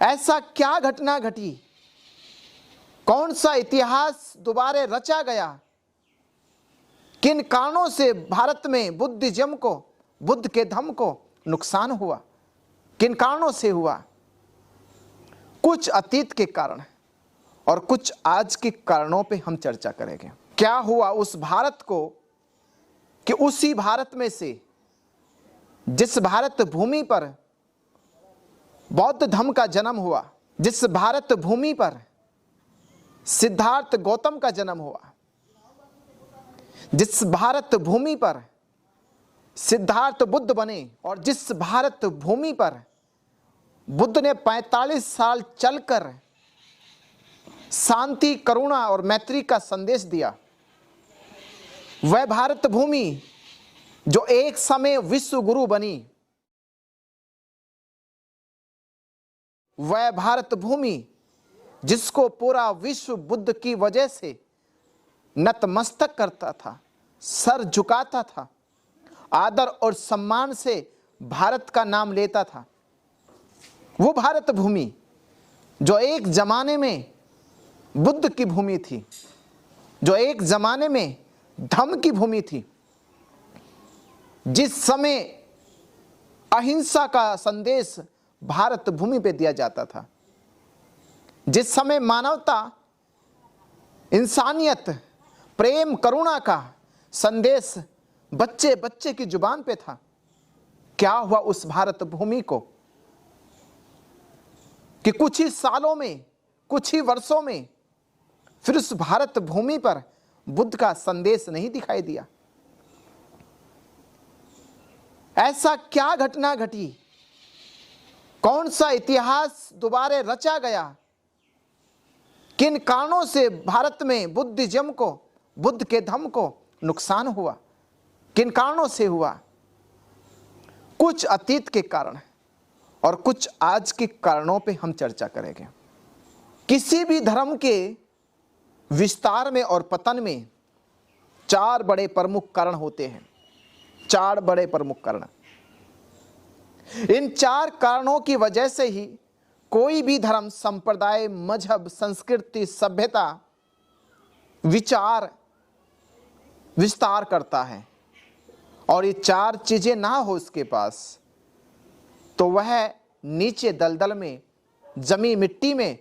ऐसा क्या घटना घटी, कौन सा इतिहास दोबारा रचा गया, किन कारणों से भारत में बुद्धिज्म को, बुद्ध के धम्म को नुकसान हुआ, किन कारणों से हुआ? कुछ अतीत के कारण और कुछ आज के कारणों पे हम चर्चा करेंगे। क्या हुआ उस भारत को कि उसी भारत में से, जिस भारत भूमि पर बौद्ध धम्म का जन्म हुआ, जिस भारत भूमि पर सिद्धार्थ गौतम का जन्म हुआ, जिस भारत भूमि पर सिद्धार्थ बुद्ध बने और जिस भारत भूमि पर बुद्ध ने 45 साल चलकर शांति, करुणा और मैत्री का संदेश दिया, वह भारत भूमि जो एक समय विश्व गुरु बनी, वह भारत भूमि जिसको पूरा विश्व बुद्ध की वजह से नतमस्तक करता था, सर झुकाता था, आदर और सम्मान से भारत का नाम लेता था, वो भारत भूमि जो एक जमाने में बुद्ध की भूमि थी, जो एक जमाने में धम्म की भूमि थी, जिस समय अहिंसा का संदेश भारत भूमि पे दिया जाता था, जिस समय मानवता, इंसानियत, प्रेम, करुणा का संदेश बच्चे बच्चे की जुबान पे था। क्या हुआ उस भारत भूमि को कि कुछ ही सालों में, कुछ ही वर्षों में फिर उस भारत भूमि पर बुद्ध का संदेश नहीं दिखाई दिया? ऐसा क्या घटना घटी, कौन सा इतिहास दोबारा रचा गया, किन कारणों से भारत में बुद्धिज्म को, बुद्ध के धम्म को नुकसान हुआ, किन कारणों से हुआ? कुछ अतीत के कारण और कुछ आज के कारणों पे हम चर्चा करेंगे। किसी भी धर्म के विस्तार में और पतन में 4 बड़े प्रमुख कारण होते हैं, 4 बड़े प्रमुख कारण। इन 4 कारणों की वजह से ही कोई भी धर्म, संप्रदाय, मजहब, संस्कृति, सभ्यता, विचार विस्तार करता है। और ये 4 चीजें ना हो उसके पास तो वह नीचे दलदल में, जमी मिट्टी में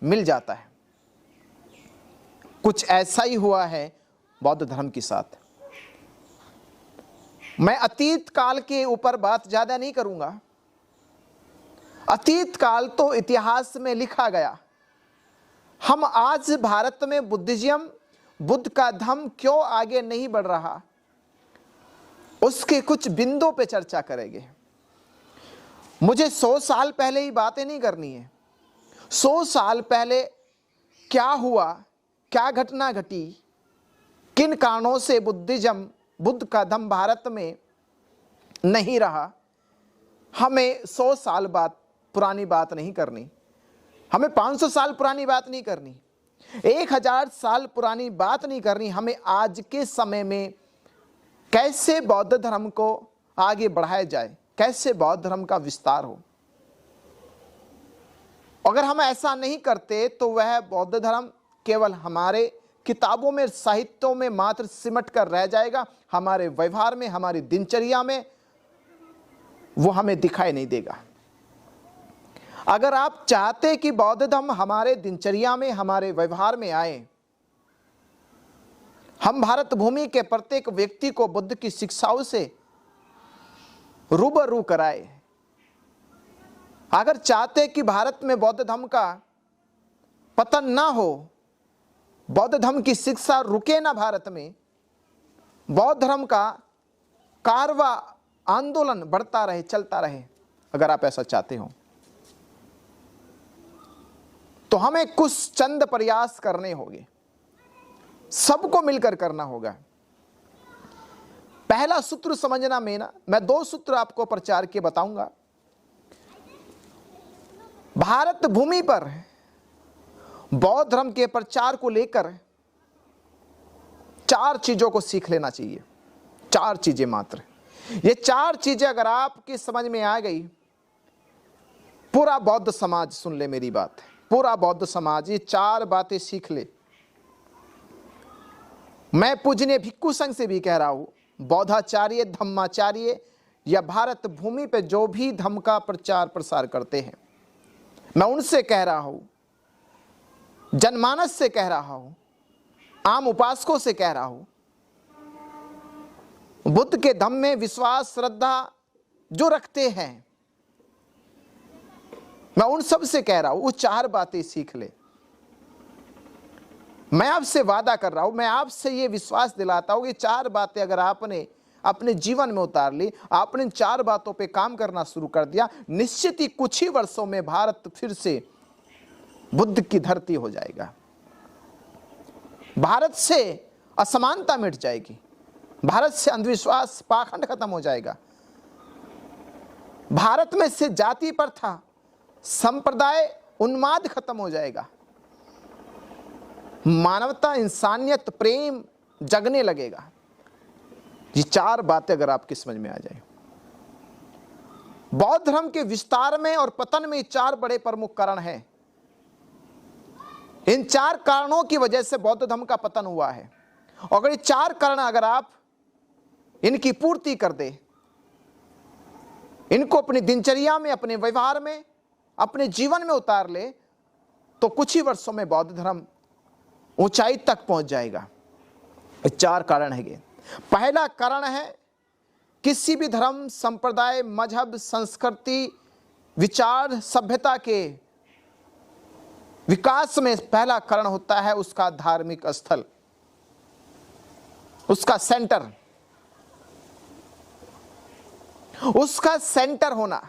मिल जाता है। कुछ ऐसा ही हुआ है बौद्ध धर्म के साथ। मैं अतीत काल के ऊपर बात ज्यादा नहीं करूंगा। अतीत काल तो इतिहास में लिखा गया। हम आज भारत में बुद्धिज्म, बुद्ध का धम्म क्यों आगे नहीं बढ़ रहा, उसके कुछ बिंदुओं पे चर्चा करेंगे। मुझे 100 साल पहले ही बातें नहीं करनी है। 100 साल पहले क्या हुआ, क्या घटना घटी, किन कारणों से बुद्धिज्म, बुद्ध का धम्म भारत में नहीं रहा, हमें 100 साल बाद पुरानी बात नहीं करनी, हमें 500 साल पुरानी बात नहीं करनी, 1000 साल पुरानी बात नहीं करनी। हमें आज के समय में कैसे बौद्ध धर्म को आगे बढ़ाया जाए, कैसे बौद्ध धर्म का विस्तार हो। अगर हम ऐसा नहीं करते तो वह बौद्ध धर्म केवल हमारे किताबों में, साहित्यों में मात्र सिमट कर रह जाएगा। हमारे व्यवहार में, हमारी दिनचर्या में वो हमें दिखाई नहीं देगा। अगर आप चाहते कि बौद्ध धर्म हमारे दिनचर्या में, हमारे व्यवहार में आए, हम भारत भूमि के प्रत्येक व्यक्ति को बुद्ध की शिक्षाओं से रूबरू कराए, अगर चाहते कि भारत में बौद्ध धर्म का पतन ना हो, बौद्ध धर्म की शिक्षा रुके ना भारत में, बौद्ध धर्म का कारवा आंदोलन बढ़ता रहे, चलता रहे, अगर आप ऐसा चाहते हो तो हमें कुछ चंद प्रयास करने होंगे, सबको मिलकर करना होगा। पहला सूत्र समझना में ना, मैं 2 सूत्र आपको प्रचार के बताऊंगा। भारत भूमि पर बौद्ध धर्म के प्रचार को लेकर 4 चीजों को सीख लेना चाहिए, 4 चीजें मात्र। ये 4 चीजें अगर आपकी समझ में आ गई पूरा बौद्ध समाज सुन ले मेरी बात, पूरा बौद्ध समाज ये 4 बातें सीख ले। मैं पूजनीय भिक्खु संघ से भी कह रहा हूं, बौद्धाचार्य, धम्माचार्य या भारत भूमि पे जो भी धम्म का प्रचार प्रसार करते हैं, मैं उनसे कह रहा हूं, जनमानस से कह रहा हूं, आम उपासकों से कह रहा हूं, बुद्ध के धम्म में विश्वास श्रद्धा जो रखते हैं, मैं उन सब से कह रहा हूं वो 4 बातें सीख ले। मैं आपसे वादा कर रहा हूं, मैं आपसे ये विश्वास दिलाता हूं कि 4 बातें अगर आपने अपने जीवन में उतार ली, आपने 4 बातों पे काम करना शुरू कर दिया, निश्चित ही कुछ ही वर्षों में भारत फिर से बुद्ध की धरती हो जाएगा। भारत से असमानता मिट जाएगी, भारत से अंधविश्वास पाखंड खत्म हो जाएगा, भारत में से जाति प्रथा संप्रदाय उन्माद खत्म हो जाएगा, मानवता इंसानियत प्रेम जगने लगेगा। ये 4 बातें अगर आपकी समझ में आ जाए, बौद्ध धर्म के विस्तार में और पतन में 4 बड़े प्रमुख कारण हैं। इन 4 कारणों की वजह से बौद्ध धर्म का पतन हुआ है। और अगर ये 4 कारण अगर आप इनकी पूर्ति कर दे, इनको अपनी दिनचर्या में, अपने व्यवहार में, अपने जीवन में उतार ले, तो कुछ ही वर्षों में बौद्ध धर्म ऊंचाई तक पहुंच जाएगा। ये 4 कारण है। पहला कारण है, किसी भी धर्म संप्रदाय मजहब संस्कृति विचार सभ्यता के विकास में पहला कारण होता है उसका धार्मिक स्थल, उसका सेंटर, उसका सेंटर होना,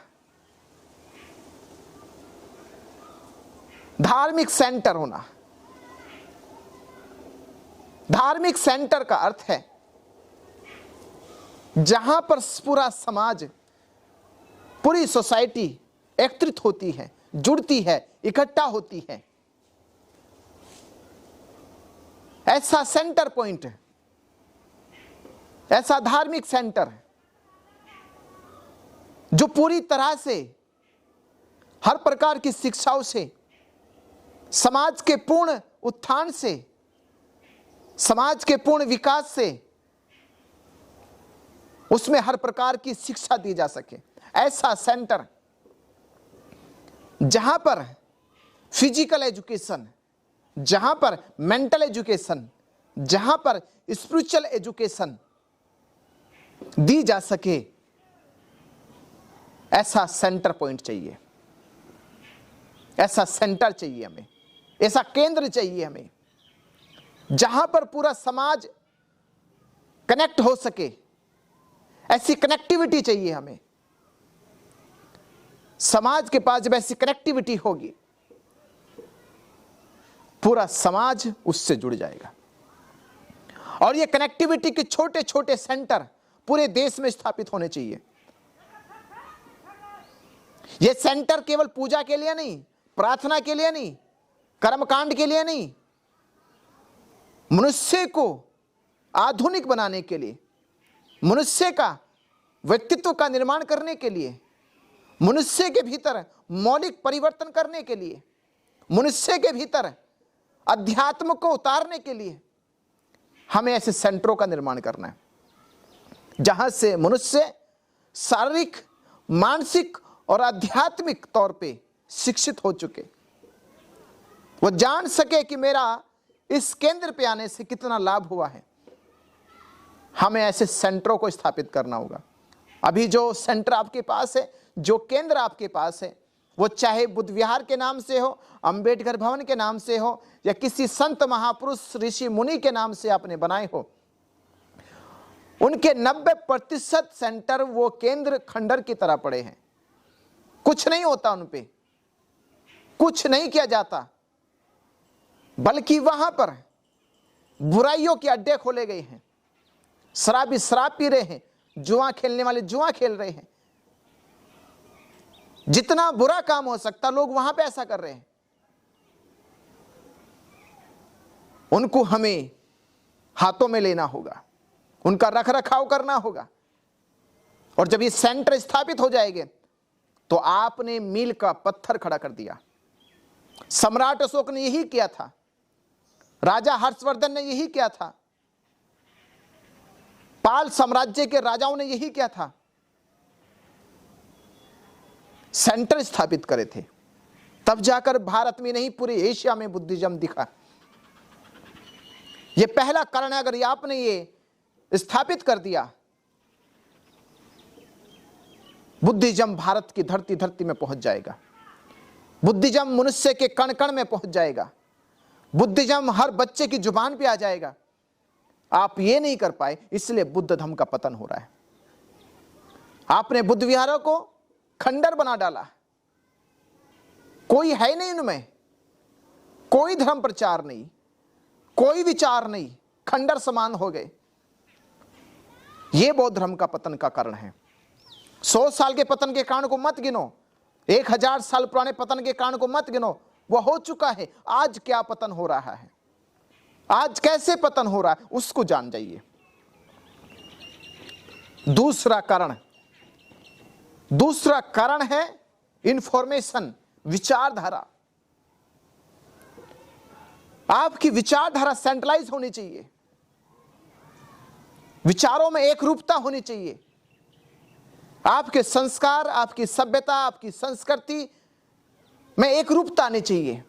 धार्मिक सेंटर होना। धार्मिक सेंटर का अर्थ है जहां पर पूरा समाज, पूरी सोसाइटी एकत्रित होती है, जुड़ती है, इकट्ठा होती है, ऐसा सेंटर पॉइंट, ऐसा धार्मिक सेंटर जो पूरी तरह से हर प्रकार की शिक्षाओं से, समाज के पूर्ण उत्थान से, समाज के पूर्ण विकास से, उसमें हर प्रकार की शिक्षा दी जा सके, ऐसा सेंटर जहां पर फिजिकल एजुकेशन, जहां पर मेंटल एजुकेशन, जहां पर स्पिरिचुअल एजुकेशन दी जा सके, ऐसा सेंटर पॉइंट चाहिए, ऐसा सेंटर चाहिए हमें, ऐसा केंद्र चाहिए हमें, जहां पर पूरा समाज कनेक्ट हो सके, ऐसी कनेक्टिविटी चाहिए हमें। समाज के पास जब ऐसी कनेक्टिविटी होगी, पूरा समाज उससे जुड़ जाएगा। और ये कनेक्टिविटी के छोटे छोटे सेंटर पूरे देश में स्थापित होने चाहिए। ये सेंटर केवल पूजा के लिए नहीं, प्रार्थना के लिए नहीं, कर्मकांड के लिए नहीं, मनुष्य को आधुनिक बनाने के लिए, मनुष्य का व्यक्तित्व का निर्माण करने के लिए, मनुष्य के भीतर मौलिक परिवर्तन करने के लिए, मनुष्य के भीतर अध्यात्म को उतारने के लिए हमें ऐसे सेंटरों का निर्माण करना है, जहां से मनुष्य शारीरिक, मानसिक और आध्यात्मिक तौर पे शिक्षित हो चुके, वो जान सके कि मेरा इस केंद्र पे आने से कितना लाभ हुआ है। हमें ऐसे सेंटरों को स्थापित करना होगा। अभी जो सेंटर आपके पास है, जो केंद्र आपके पास है, वो चाहे बुद्ध विहार के नाम से हो, अंबेडकर भवन के नाम से हो, या किसी संत महापुरुष ऋषि मुनि के नाम से आपने बनाए हो, उनके 90% सेंटर वो केंद्र खंडर की तरह पड़े हैं। कुछ नहीं होता उन पे, कुछ नहीं किया जाता, बल्कि वहां पर बुराइयों के अड्डे खोले गए हैं, शराबी शराब पी रहे हैं, जुआ खेलने वाले जुआ खेल रहे हैं, जितना बुरा काम हो सकता लोग वहां पे ऐसा कर रहे हैं। उनको हमें हाथों में लेना होगा, उनका रख रखाव करना होगा, और जब ये सेंटर स्थापित हो जाएंगे तो आपने मील का पत्थर खड़ा कर दिया। सम्राट अशोक ने यही किया था, राजा हर्षवर्धन ने यही किया था, पाल साम्राज्य के राजाओं ने यही किया था, सेंटर स्थापित करे थे। तब जाकर भारत में नहीं पूरे एशिया में बुद्धिज्म दिखा। यह पहला कारण है। अगर आपने ये स्थापित कर दिया, बुद्धिज्म भारत की धरती में पहुंच जाएगा। बुद्धिज्म मनुष्य के कण कण में पहुंच जाएगा। बुद्धिज्म हर बच्चे की जुबान पे आ जाएगा। आप ये नहीं कर पाए, इसलिए बुद्ध धर्म का पतन हो रहा है। आपने बुद्ध विहारों को खंडर बना डाला, कोई है नहीं उनमें, कोई धर्म प्रचार नहीं, कोई विचार नहीं, खंडर समान हो गए। यह बौद्ध धर्म का पतन का कारण है। 100 साल के पतन के कारण को मत गिनो, 1000 साल पुराने पतन के कारण को मत गिनो, वह हो चुका है। आज क्या पतन हो रहा है, आज कैसे पतन हो रहा है, उसको जान जाइए। दूसरा कारण है इंफॉर्मेशन, विचारधारा। आपकी विचारधारा सेंट्रलाइज होनी चाहिए, विचारों में एक रूपता होनी चाहिए। आपके संस्कार, आपकी सभ्यता, आपकी संस्कृति में एक रूपता आनी चाहिए।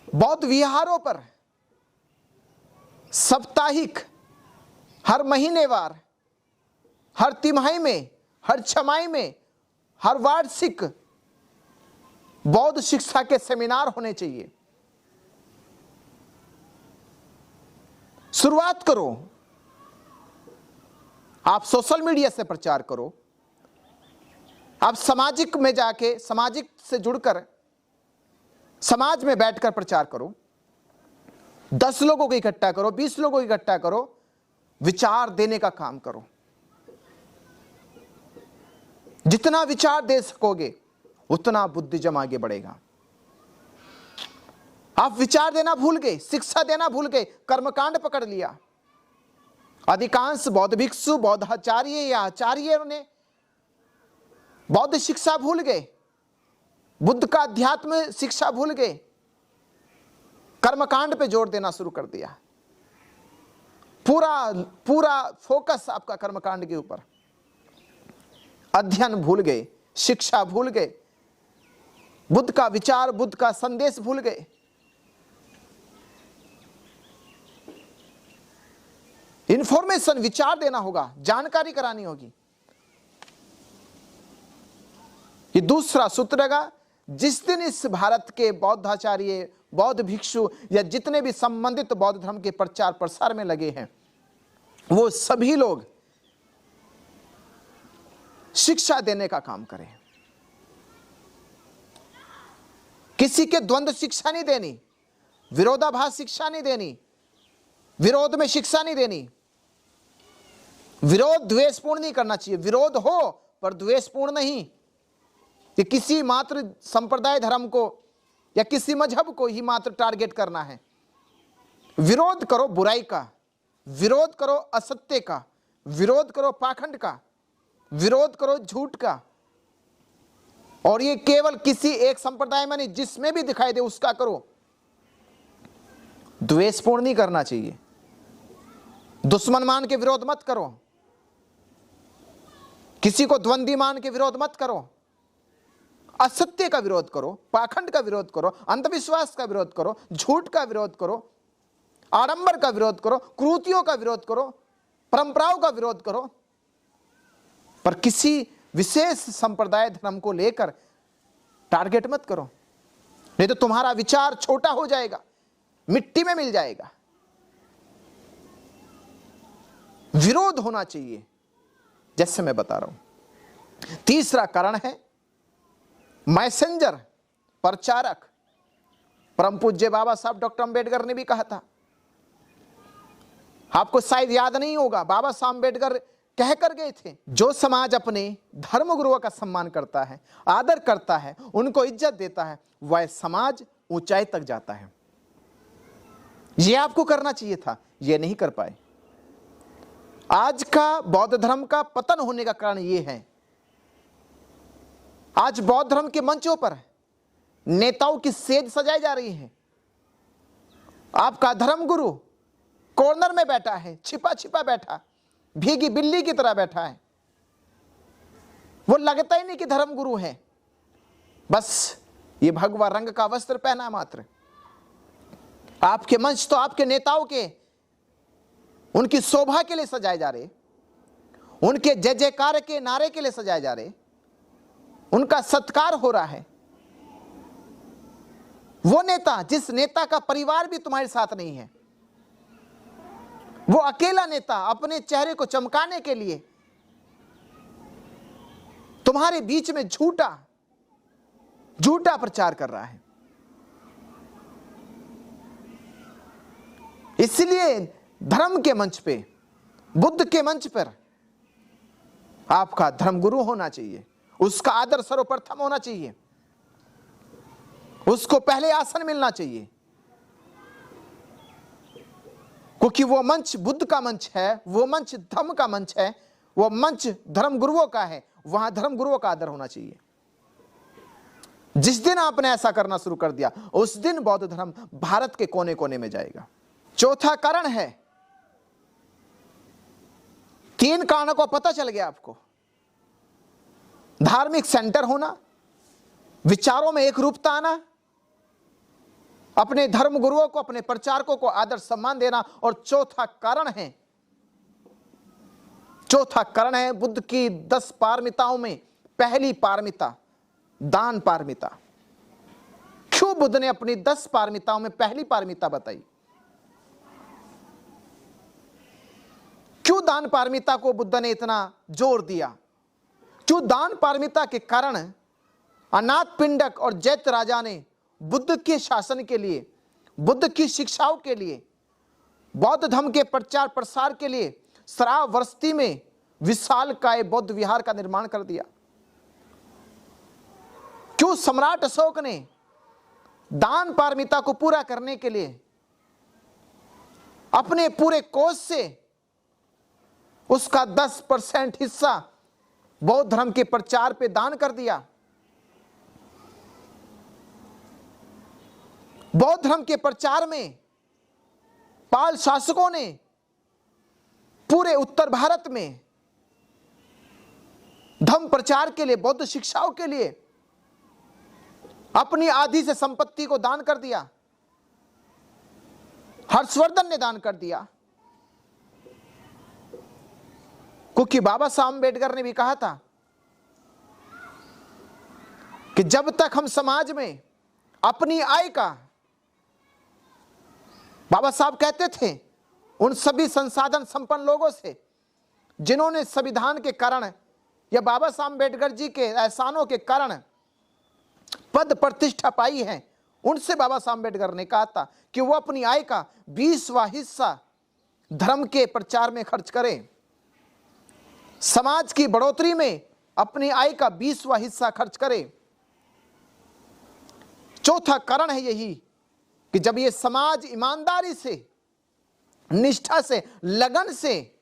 बौद्ध विहारों पर साप्ताहिक, हर महीनेवार, हर तिमाही में, हर छमाही में, हर वार्षिक बौद्ध शिक्षा के सेमिनार होने चाहिए। शुरुआत करो, आप सोशल मीडिया से प्रचार करो, आप सामाजिक में जाके, सामाजिक से जुड़कर समाज में बैठकर प्रचार करो। 10 लोगों को इकट्ठा करो, 20 लोगों को इकट्ठा करो, विचार देने का काम करो। जितना विचार दे सकोगे उतना बुद्धिज्म आगे बढ़ेगा। आप विचार देना भूल गए, शिक्षा देना भूल गए, कर्मकांड पकड़ लिया। अधिकांश बौद्ध भिक्षु, बौद्ध आचार्य या आचार्यों ने बौद्ध शिक्षा भूल गए, बुद्ध का अध्यात्म शिक्षा भूल गए, कर्मकांड पे जोर देना शुरू कर दिया। पूरा फोकस आपका कर्मकांड के ऊपर। अध्ययन भूल गए, शिक्षा भूल गए, बुद्ध का विचार, बुद्ध का संदेश भूल गए। इंफॉर्मेशन, विचार देना होगा, जानकारी करानी होगी। ये दूसरा सूत्र रहेगा। जिस दिन इस भारत के बौद्धाचार्य, बौद्ध भिक्षु या जितने भी संबंधित बौद्ध धर्म के प्रचार प्रसार में लगे हैं, वो सभी लोग शिक्षा देने का काम करें। किसी के द्वंद्व शिक्षा नहीं देनी, विरोधाभास शिक्षा नहीं देनी, विरोध में शिक्षा नहीं देनी। विरोध द्वेषपूर्ण नहीं करना चाहिए। विरोध हो पर द्वेषपूर्ण नहीं, कि किसी मात्र संप्रदाय धर्म को या किसी मजहब को ही मात्र टारगेट करना है। विरोध करो बुराई का, विरोध करो असत्य का, विरोध करो पाखंड का, विरोध करो झूठ का। और ये केवल किसी एक संप्रदाय में नहीं, जिसमें भी दिखाई दे उसका करो। द्वेषपूर्ण नहीं करना चाहिए। दुश्मन मान के विरोध मत करो, किसी को द्वंद्वी मान के विरोध मत करो। असत्य का विरोध करो, पाखंड का विरोध करो, अंधविश्वास का विरोध करो, झूठ का विरोध करो, आडंबर का विरोध करो, कुरीतियों का विरोध करो, परंपराओं का विरोध करो। पर किसी विशेष संप्रदाय धर्म को लेकर टारगेट मत करो, नहीं तो तुम्हारा विचार छोटा हो जाएगा, मिट्टी में मिल जाएगा। विरोध होना चाहिए, जैसे मैं बता रहा हूं। तीसरा कारण है मैसेंजर, प्रचारक। परम पूज्य बाबा साहब डॉक्टर अंबेडकर ने भी कहा था, आपको शायद याद नहीं होगा, बाबा साहब अंबेडकर कह कर गए थे, जो समाज अपने धर्म गुरुओं का सम्मान करता है, आदर करता है, उनको इज्जत देता है, वह समाज ऊंचाई तक जाता है। यह आपको करना चाहिए था, यह नहीं कर पाए। आज का बौद्ध धर्म का पतन होने का कारण यह है, आज बौद्ध धर्म के मंचों पर नेताओं की सेज सजाई जा रही है। आपका धर्मगुरु कॉर्नर में बैठा है, छिपा छिपा बैठा, भीगी बिल्ली की तरह बैठा है। वो लगता ही नहीं कि धर्मगुरु है, बस ये भगवा रंग का वस्त्र पहना मात्र। आपके मंच तो आपके नेताओं के उनकी शोभा के लिए सजाए जा रहे, उनके जय जयकार के नारे के लिए सजाए जा रहे, उनका सत्कार हो रहा है। वो नेता, जिस नेता का परिवार भी तुम्हारे साथ नहीं है, वो अकेला नेता अपने चेहरे को चमकाने के लिए तुम्हारे बीच में झूठा प्रचार कर रहा है। इसलिए धर्म के मंच पे, बुद्ध के मंच पर आपका धर्मगुरु होना चाहिए, उसका आदर सर्वप्रथम होना चाहिए, उसको पहले आसन मिलना चाहिए, क्योंकि वो मंच बुद्ध का मंच है, वो मंच धर्म का मंच है, वो मंच धर्मगुरुओं का है, वहां धर्मगुरुओं का आदर होना चाहिए। जिस दिन आपने ऐसा करना शुरू कर दिया, उस दिन बौद्ध धर्म भारत के कोने कोने में जाएगा। चौथा कारण है, 3 कारणों को पता चल गया आपको। धार्मिक सेंटर होना, विचारों में एक रूपता आना, अपने धर्म गुरुओं को, अपने प्रचारकों को आदर सम्मान देना, और चौथा कारण है बुद्ध की 10 पारमिताओं में पहली पारमिता दान पारमिता। क्यों बुद्ध ने अपनी 10 पारमिताओं में पहली पारमिता बताई? क्यों दान पारमिता को बुद्ध ने इतना जोर दिया? क्यों दान पारमिता के कारण अनाथ पिंडक और जैत राजा ने बुद्ध के शासन के लिए, बुद्ध की शिक्षाओं के लिए, बौद्ध धर्म के प्रचार प्रसार के लिए श्रावस्ती में विशालकाय बौद्ध विहार का निर्माण कर दिया? क्यों सम्राट अशोक ने दान पारमिता को पूरा करने के लिए अपने पूरे कोष से उसका 10% हिस्सा बौद्ध धर्म के प्रचार पे दान कर दिया? बौद्ध धर्म के प्रचार में पाल शासकों ने पूरे उत्तर भारत में धर्म प्रचार के लिए, बौद्ध शिक्षाओं के लिए अपनी आधी से संपत्ति को दान कर दिया। हर्षवर्धन ने दान कर दिया, क्योंकि बाबा साहब अम्बेडकर ने भी कहा था कि जब तक हम समाज में अपनी आय का, बाबा साहब कहते थे उन सभी संसाधन संपन्न लोगों से जिन्होंने संविधान के कारण या बाबा साहब अम्बेडकर जी के एहसानों के कारण पद प्रतिष्ठा पाई है, उनसे बाबा साहब अम्बेडकर ने कहा था कि वो अपनी आय का 20वां हिस्सा धर्म के प्रचार में खर्च करें, समाज की बढ़ोतरी में अपनी आय का 20वां हिस्सा खर्च करें। चौथा कारण है यही कि जब ये समाज ईमानदारी से, निष्ठा से, लगन से,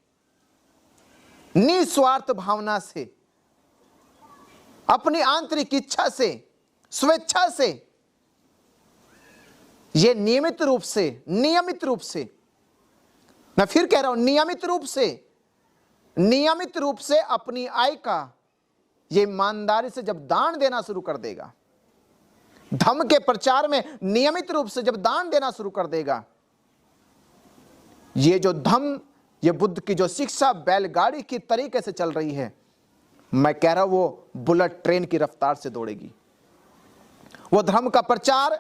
निस्वार्थ भावना से, अपनी आंतरिक इच्छा से, स्वेच्छा से, ये नियमित रूप से, मैं फिर कह रहा हूं, नियमित रूप से अपनी आय का ये ईमानदारी से जब दान देना शुरू कर देगा, धर्म के प्रचार में नियमित रूप से जब दान देना शुरू कर देगा, ये जो धम्म, ये बुद्ध की जो शिक्षा बैलगाड़ी की तरीके से चल रही है, मैं कह रहा हूं वो बुलेट ट्रेन की रफ्तार से दौड़ेगी। वो धर्म का प्रचार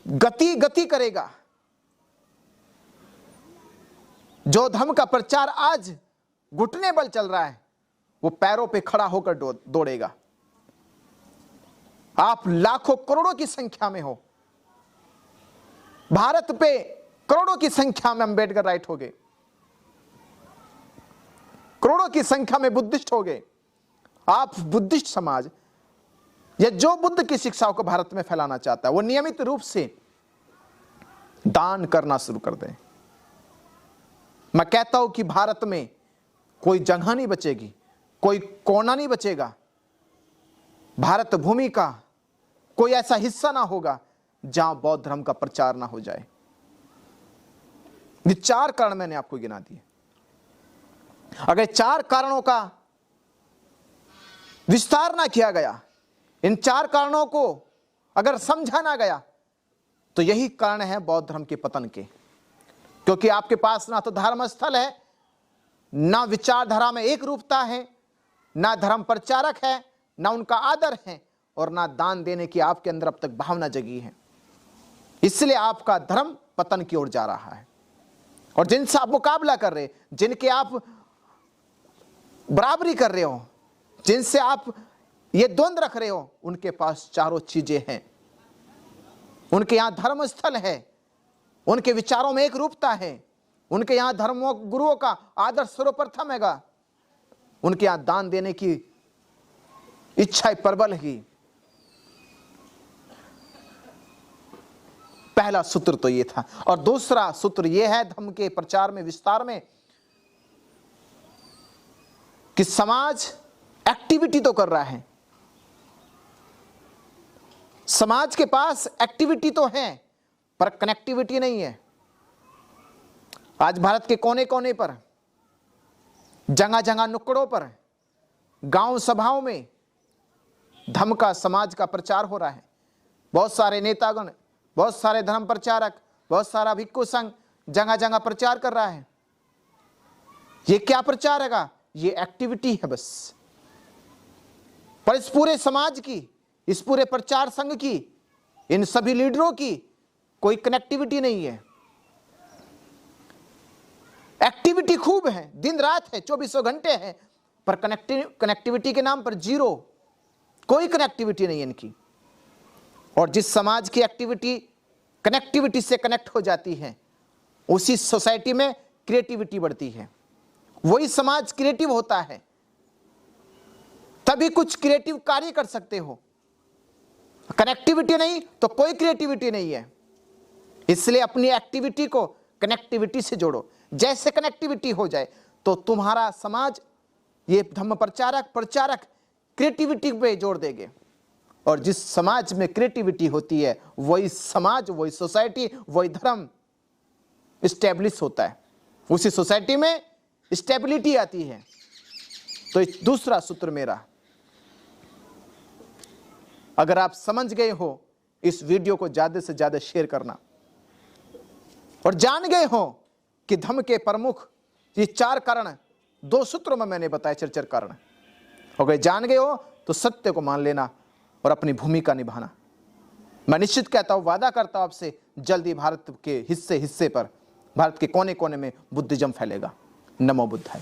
गति करेगा। जो धर्म का प्रचार आज घुटने बल चल रहा है, वो पैरों पे खड़ा होकर दौड़ेगा। आप लाखों करोड़ों की संख्या में हो, भारत पे करोड़ों की संख्या में अंबेडकर राइट हो गए, करोड़ों की संख्या में बुद्धिस्ट हो गए। आप बुद्धिस्ट समाज या जो बुद्ध की शिक्षाओं को भारत में फैलाना चाहता है, वो नियमित रूप से दान करना शुरू कर दें। मैं कहता हूं कि भारत में कोई जगह नहीं बचेगी, कोई कोना नहीं बचेगा, भारत भूमि का कोई ऐसा हिस्सा ना होगा जहां बौद्ध धर्म का प्रचार ना हो जाए। ये 4 कारण मैंने आपको गिना दिए। अगर 4 कारणों का विस्तार ना किया गया, इन 4 कारणों को अगर समझा ना गया, तो यही कारण है बौद्ध धर्म के पतन के। क्योंकि आपके पास ना तो धर्म स्थल है, ना विचारधारा में एक रूपता है, ना धर्म प्रचारक है, ना उनका आदर है, और ना दान देने की आपके अंदर अब तक भावना जगी है। इसलिए आपका धर्म पतन की ओर जा रहा है। और जिनसे आप मुकाबला कर रहे, जिनके आप बराबरी कर रहे हो, जिनसे आप ये द्वंद रख रहे हो, उनके पास चारों चीजें हैं। उनके यहां धर्म स्थल है, उनके विचारों में एक रूपता है, उनके यहां धर्म गुरुओं का आदर सर्वप्रथम हैगा, उनके यहां दान देने की इच्छा प्रबल है। पहला सूत्र तो ये था। और दूसरा सूत्र ये है धर्म के प्रचार में, विस्तार में, कि समाज एक्टिविटी तो कर रहा है, समाज के पास एक्टिविटी तो है पर कनेक्टिविटी नहीं है। आज भारत के कोने कोने पर, जगह जगह नुक्कड़ों पर, गांव सभाओं में धर्म का, समाज का प्रचार हो रहा है। बहुत सारे नेतागण, बहुत सारे धर्म प्रचारक, बहुत सारा भिक्खु संघ जगह जगह प्रचार कर रहा है। ये क्या प्रचार हैगा? ये एक्टिविटी है बस। पर इस पूरे समाज की, इस पूरे प्रचार संघ की, इन सभी लीडरों की कोई कनेक्टिविटी नहीं है। एक्टिविटी खूब है, दिन रात है, 24 घंटे है, पर कनेक्टिविटी के नाम पर जीरो, कोई कनेक्टिविटी नहीं है इनकी। और जिस समाज की एक्टिविटी कनेक्टिविटी से कनेक्ट हो जाती है, उसी सोसाइटी में क्रिएटिविटी बढ़ती है, वही समाज क्रिएटिव होता है, तभी कुछ क्रिएटिव कार्य कर सकते हो। कनेक्टिविटी नहीं तो कोई क्रिएटिविटी नहीं है। इसलिए अपनी एक्टिविटी को कनेक्टिविटी से जोड़ो। जैसे कनेक्टिविटी हो जाए तो तुम्हारा समाज, ये धर्म प्रचारक क्रिएटिविटी पे जोड़ देंगे। और जिस समाज में क्रिएटिविटी होती है, वही समाज, वही सोसाइटी, वही धर्म स्टेब्लिश होता है, उसी सोसाइटी में स्टेबिलिटी आती है। तो दूसरा सूत्र मेरा, अगर आप समझ गए हो, इस वीडियो को ज्यादा से ज्यादा शेयर करना, और जान गए हो कि धर्म के प्रमुख ये 4 कारण 2 सूत्रों में मैंने बताया, 4 कारण, अगर जान गए हो तो सत्य को मान लेना और अपनी भूमिका निभाना। मैं निश्चित कहता हूं, वादा करता हूं आपसे, जल्दी भारत के हिस्से पर, भारत के कोने कोने में बुद्धिज्म फैलेगा। नमो बुद्धाय।